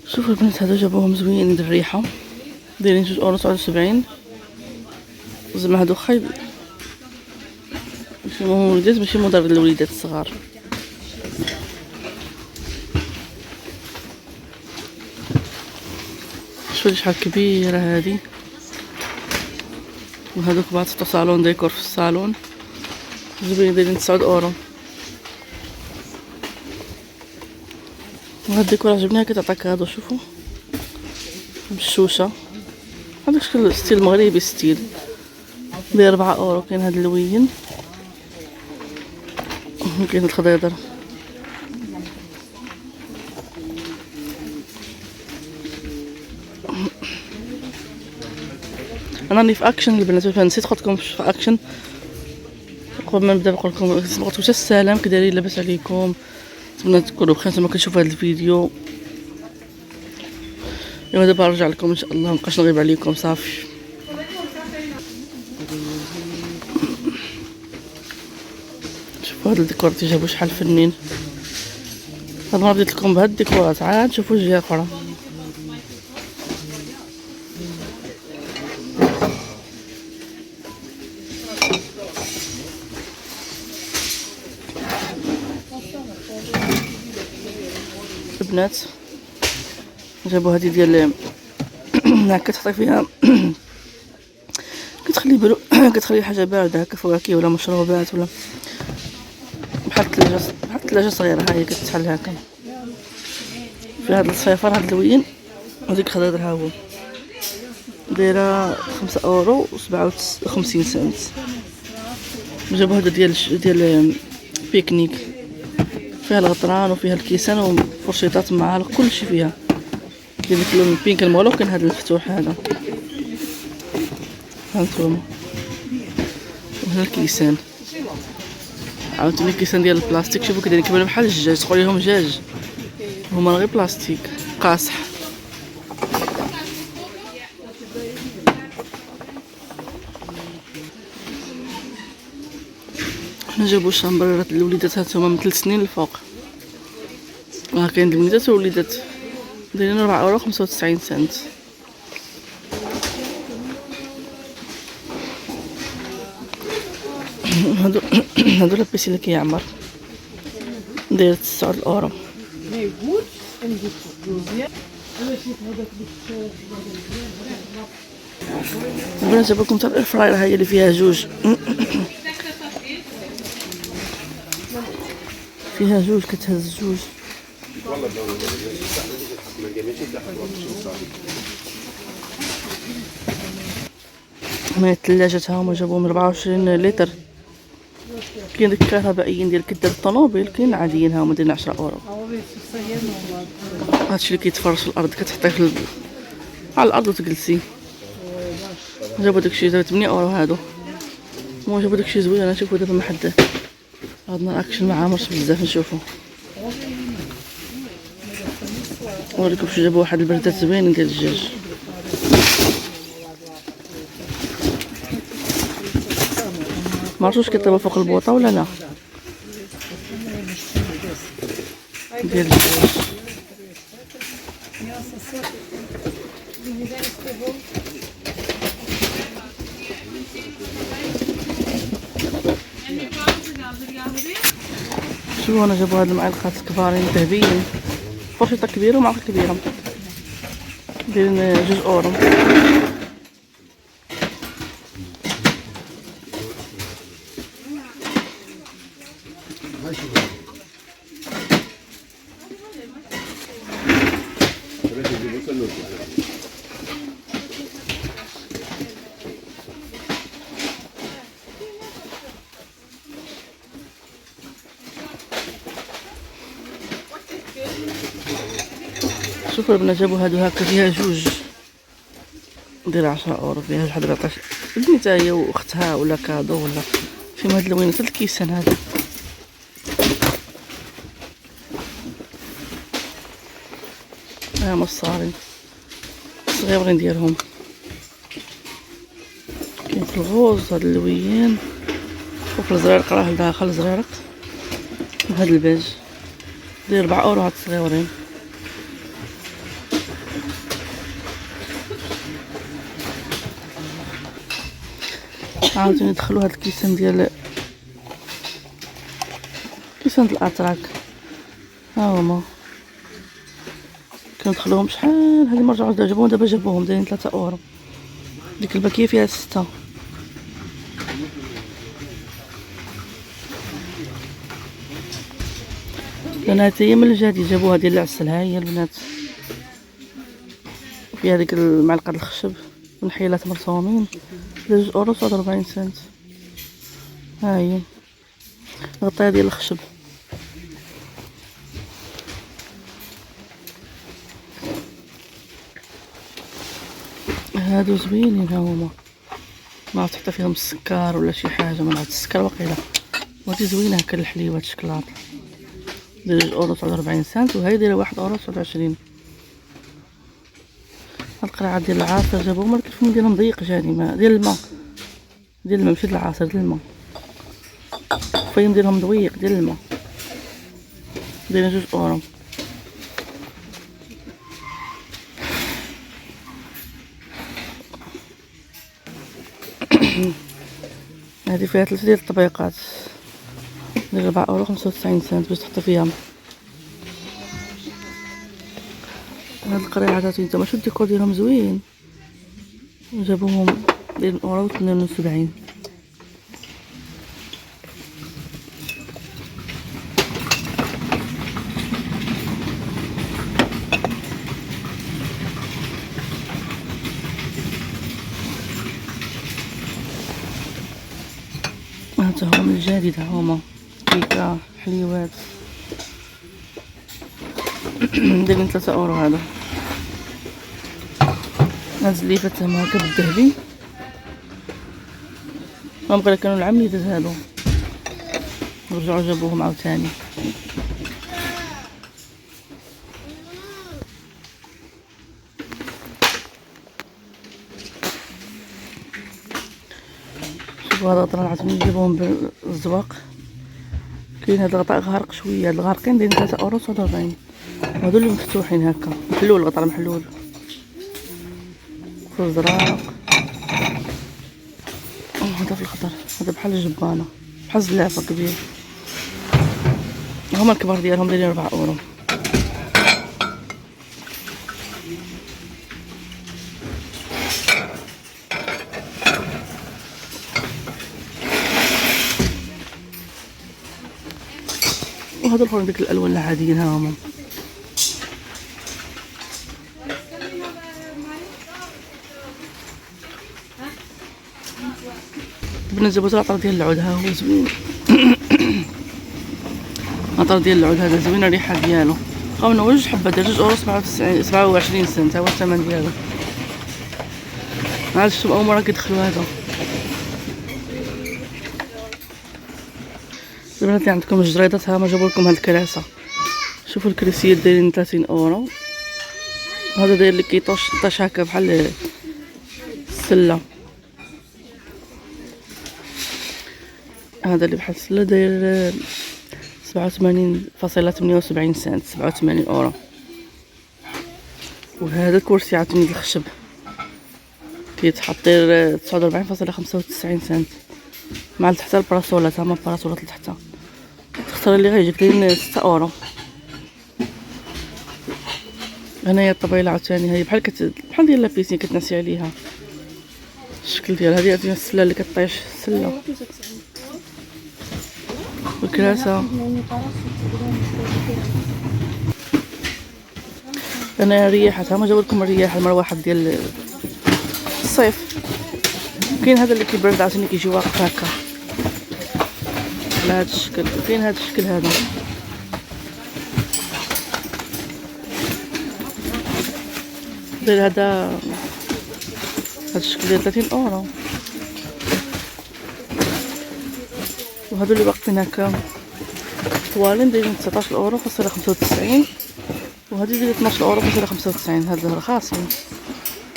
شوفوا البنات هادو جابوهم زوينين د الريحه، دايرين 2 أورو 79. زعما هادو خايب، ماشي وليدات، ماشي مضر للوليدات الصغار. شوفوا شحال كبيره هادي. وهادوك بعض صالون ديكور في الصالون زوين، دايرين 9 أورو. وهاد الديكور عجبني، كتعطيك هادو شوفوا بالشوشه، هذاك شكل ستيل مغربي ستيل ب4 أورو. كاين هاد اللوين وكاين الخضيضر. انا راني في اكشن البنات، نسيت قلت لكم في اكشن قبل ما نبدا. نقول لكم واش السلام، كي دايرين؟ لاباس عليكم؟ نتمنى تكونوا بخير. نتوما كتشوفوا هذا الفيديو. ايوا دابا نرجع لكم ان شاء الله، مابقاش نغيب عليكم صافي. شوفوا هذا الديكور جابوا شحال فنين. هاد المره بديت لكم بهاد الديكورات، عاد شوفوا جهه اخرى. البنات جابوا هذه ديال هكا تحطي فيها كتخلي حاجه بارده هكا، فواكه ولا مشروبات ولا بحال الثلاجه صغيره. ها هي كتحل هكا في هذا الصفار. هذا اللوين وديك خضر ها هو دايره 5 أورو 57 سنت. جابوا هذا ديال بيكنيك، فيها الغطران وفيها الكيسان وفرشيطات معالق كلشي فيها. كاين ديك اللون البينك المولو، كاين هذا المفتوح هذا هانتوما. وهنا الكيسان عاوتاني الكيسان ديال البلاستيك. شوفوا كي دايرين كيبانو بحال الدجاج، تقول لهم دجاج هما غير بلاستيك قاصح. حنا جابوا الشامبريرات للوليدات هانتوما من 3 سنين الفوق. راه كاين الوليدات والوليدات دايرين 4.95 سنت. هادو لابيسي اللي كيعمر داير 9 أورو. البنات جابوا لكم حتى الفراير، هي اللي فيها جوج فيها جوج كتهز جوج. هنا الثلاجات هاهما جابوهم 24 لتر. كاين ديك الكهربائيين ديال كدار الطوموبيل، كاين عاديين هاهما دايرين 10 أورو. هادشي اللي كيتفرش في الارض، كتحطيه على الارض وتجلسي. جابو داكشي 8 أورو هادو. هما جابو داكشي زوين. انا نشوفو دابا محد عندنا اكشن مع عامر بزاف نشوفو. نوريكم شنو جابوا. واحد البردات زوينين ديال الدجاج. معرفتش كيطيبوا فوق البوطه ولا لا ديال الدجاج. شوفوا انا جابوا هاد المعلقات الكبارين ذهبيين، فرشطه كبيره ومعلقه كبيره دايرين 2 أورو. شوفوا البنات جابوا هادو هكا فيها جوج داير 10 أورو. فيها واحد 14 بنيتها هي واختها ولا كادو ولا فيهم هاد اللوينات. هاد الكيسان هذا ها مصارين صغيرين ديالهم. كاين في الغوز هاد اللوين، وفي الزريرق راه داخل الزريرق. وهاد الباج داير 4 اورو هاد الصغيورين. عاوتاني دخلوا هاد الكيسان ديال كيسان الاتراك، ها هما كندخلوهم شحال هادي مرة عاود جابوهم، دابا جابوهم دايرين 3 اورو. ديك الباكية فيها 6. البنات هي من الجديد جابوها ديال العسل، ها هي البنات فيها ديك المعلقة الخشب ونحيلات مرسومين 2 اورو 49 سنت. ها هي غطية ديال الخشب. هادو زوينين ها هما، ما عرفت حتى فيهم السكر ولا شي حاجه، ما عرفت السكر واقيلا. وهادي زوينه هكا الحليوات الشكلاط دايره 2 اورو 49 سنت، وهاي دايره 1 اورو 29. هاد القرعه ديال العصير جابوهم ولكن الفم ديالهم ضيق جاني، ما ديال الماء ماشي ديال العصير، ديال الماء. الفيم ديالهم ضويق ديال الماء، دايرين 2 اورو. هادي فيها 3 ديال الطبيقات ديال 4 اورو 95 سنت باش تحط فيها. هاد القريعات هاتي نتوما شوف الديكور ديالهم زوين، جابوهم دايرين اورو 72. هاتا هما من الجديد، ها هما كيكه حليوات دايرين 3 اورو. هذا هاد الزليفات هما هكا بالذهبي، هما بقى كانوا العام اللي داز هادو رجعوا جابوهم عاوتاني. شوفوا هاد الغطران عاوتاني جابوهم بالزواق. كاين هاد الغطاء غارق شويه، هاد الغارقين دايرين 3 اورو 49. وهادو اللي مفتوحين هكا محلول، الغطاء محلول في الزراق. هذا في الخضر، هذا بحال الجبانه بحال الزلافه كبير. هما الكبار ديالهم دايرين 4 اورو. وهذا الاخرين ديك الالوان العاديين، ها هما بنا جابو العطر ديال العود، ها هو زوين. العطر ديال العود هذا زوين، الريحه ديالو بقاو لنا 2 حبات داير 2 اورو 27 سنت، ها هو الثمن ديالو. عاد شوف اول مره كيدخلوا هذا. البنات اللي عندكم الجريدات ها ما جابوا لكم هاد الكراسه، شوفوا الكراسيات دايرين 30 اورو. هذا داير لي كيطوش طاش هكا بحال السله، هذا اللي بحال السله داير 87.78 سنت، 87 اورو. وهذا الكرسي عاوتاني ديال الخشب كيتحط داير 49.95 سنت، مع لتحت البراسولات، هما البراسولات لتحت تختار اللي غيجيك دايرين 6 اورو. هنايا الطبيله عاوتاني هي بحال ديال لابيسين كتنسي عليها الشكل ديالها، هذه ديال السله اللي كطيش السله. والكراسه هنايا الرياحات، هما جابوا لكم الرياح المروحه ديال الصيف. كاين هذا اللي كيبرد عاوتاني كيجي واقف هكا على هذا الشكل، كاين هذا الشكل هذا داير هذا الشكل ديال 30 اورو. وهادو اللي واقفين هكا طوالين دايرين 19 اورو فاصلة 95، وهادي دايره 12 اورو فاصلة 95. هاد رخاصين.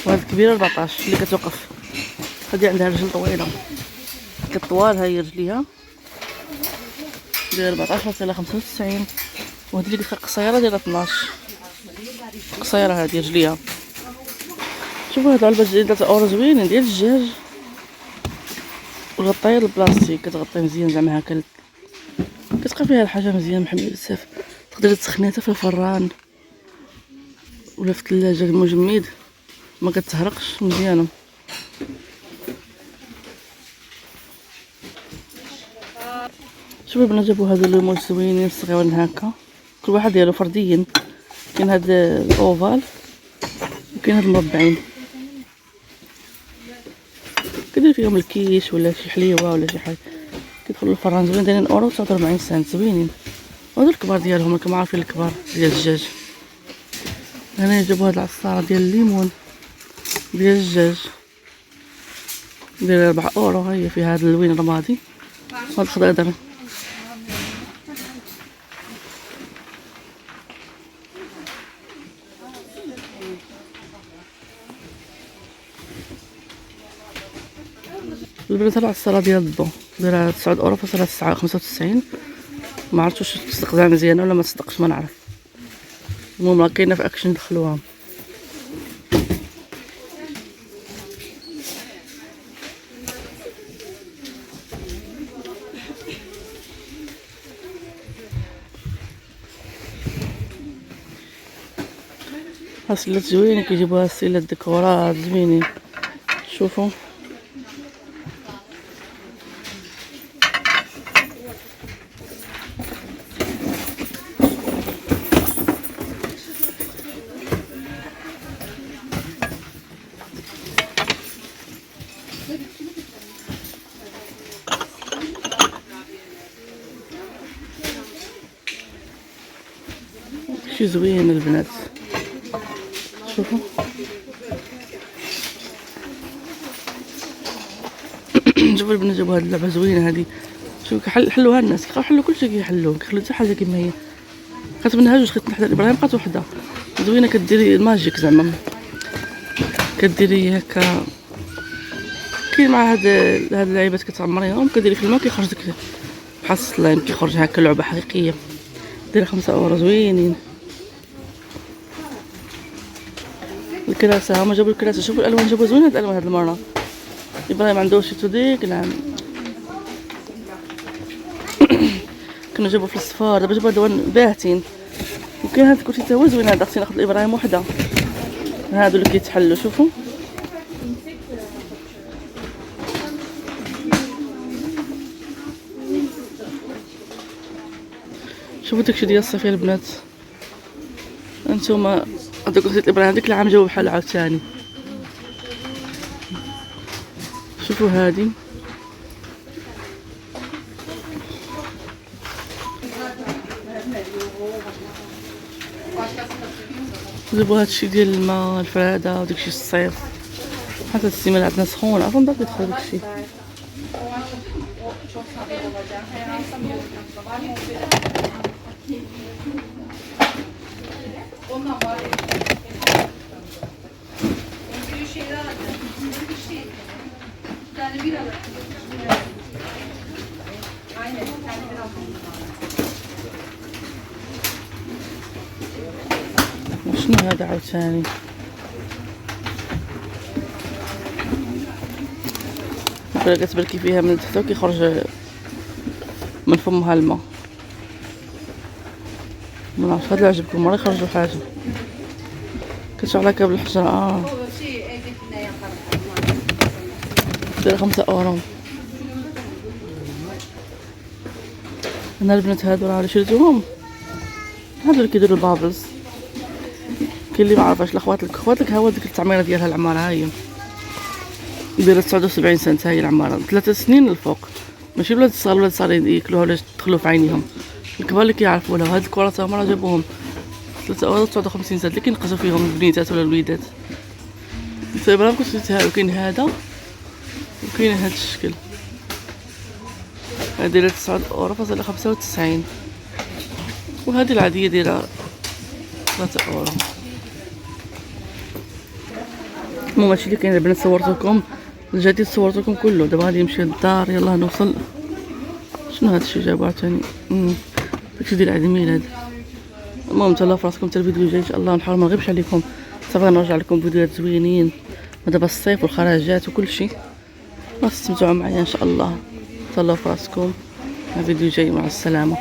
وهاد الكبيره 14 اللي كتوقف، هادي عندها رجل طويله كطوال، هاي رجليها داير 14.95. وهاد اللي قلت قصيره دايره 12 قصيره هادي رجليها. شوفوا هاد العلبه ديال 3 اورو زوينين ديال الدجاج وغطايه البلاستيك كتغطي مزيان زعما هكا كتبقى فيها الحاجه مزيان محميه بزاف. تقدري تسخنيها حتى في الفران ولا في الثلاجه المجمد ما كتهرقش مزيانه. شوفوا البنات جابوا هادو الليمون زوينين صغيورين هكا كل واحد ديالو فرديا. كاين هاد الاوفال وكاين هاد المربعين كدير فيهم الكيش ولا شي حليوه ولا شي حاجه كيدخلوا الفران زوين دايرين اورو 49 سنت زوينين. وهادو الكبار ديالهم راكم عارفين الكبار ديال الدجاج. هنا جابوا هاد العصاره ديال الليمون ديال الدجاج دايره 4 اورو. ها هي فيها هاد اللوين الرمادي وهاد الخضر. البنات العصاره ديال الضو دايره 9 اورو فاصلة 95. ما عرفتش واش تصدق زعما مزيانه ولا ما تصدقش ما نعرف. المهم راه كاينه في اكشن دخلوها. ها سلات زوينين كيجيبوها السلات ديكورات زوينين. شوفوا شي زوين البنات. شوفوا شوفوا البنات جابوا هاد اللعبه زوينه هادي. شوفوا حلوها الناس كيبقاو يحلوا كلشي كيحلوه كيخليو حتى حاجه كيما هي. خدت منها جوج خدت حدا ابراهيم بقات وحده زوينه كديري الماجيك زعما كديري هكا. كاين مع هاد اللعيبات كتعمريهم كديري في الماء كيخرج داك بحال السلايم كيخرج هكا لعبه حقيقيه. دايره 5 اورو زوينين. الكراسه هما جابوا الكراسه. شوفوا الالوان جابوا زوينه هاد الالوان هاد المره. ابراهيم عنده شي ديك نعم كنا جابوا في الصفار دابا جابوا الوان باهتين. وكاين هاد الكرسي تا هو زوين هذا خصني ناخذ لابراهيم وحده. هادو اللي كيتحلوا شوفوا شوفوا داكشي ديال الصيفيه البنات. انتوما هذا كرسي ابراهيم ديك العام جاوب بحال عاوتاني. شوفوا هادي جابوا هادشي ديال الماء الفرادة وداكشي الصيف. حتى السيمانه عندنا سخونه اصلا باقي يدخل داكشي. شنو هذا عاوتاني؟ كتبركي فيها من تحت وكيخرج من فمها الماء. منعرفش هاد اللي عجبكم مرة يخرجوا حاجة كتشعل هكا بالحجرة. دايرة 5 اورو. هنا البنات هادو راه شريتوهم هادو اللي كيديروا البابلز. كاين اللي معرفاش الاخواتلك ها هو ديك التعميره ديالها العماره. ها هي دايره 79 سنت. ها هي العماره 3 سنين للفوق. ماشي ولاد الصغار ولاد صغارين ياكلوها ولا يدخلوا في عينيهم. الكبار اللي كيعرفوا لها. هاد الكرات هما راه جابوهم 3 اورو 59 سنت اللي كينقصوا فيهم البنيتات ولا الوليدات. ابراهيم كنت شريتها. وكاين هذا وكاين هاد الشكل. هادي دايره 9 اورو فاصلة 95. وهذه العاديه دايره 3 اورو. المهم هادشي اللي كاين البنات صورتكم الجديد صورتكم كله. دابا غادي نمشي للدار. يلاه نوصل. شنو هادشي جابو عاوتاني؟ داكشي ديال عيد الميلاد. المهم تهلاو في راسكم، حتى الفيديو الجاي ان شاء الله نحاول ما نغيبش عليكم، صافي نرجع لكم فيديوهات زوينين ودابا الصيف والخراجات وكل شيء، تستمتعوا معايا ان شاء الله. تهلاو في راسكم، الفيديو جاي، مع السلامه.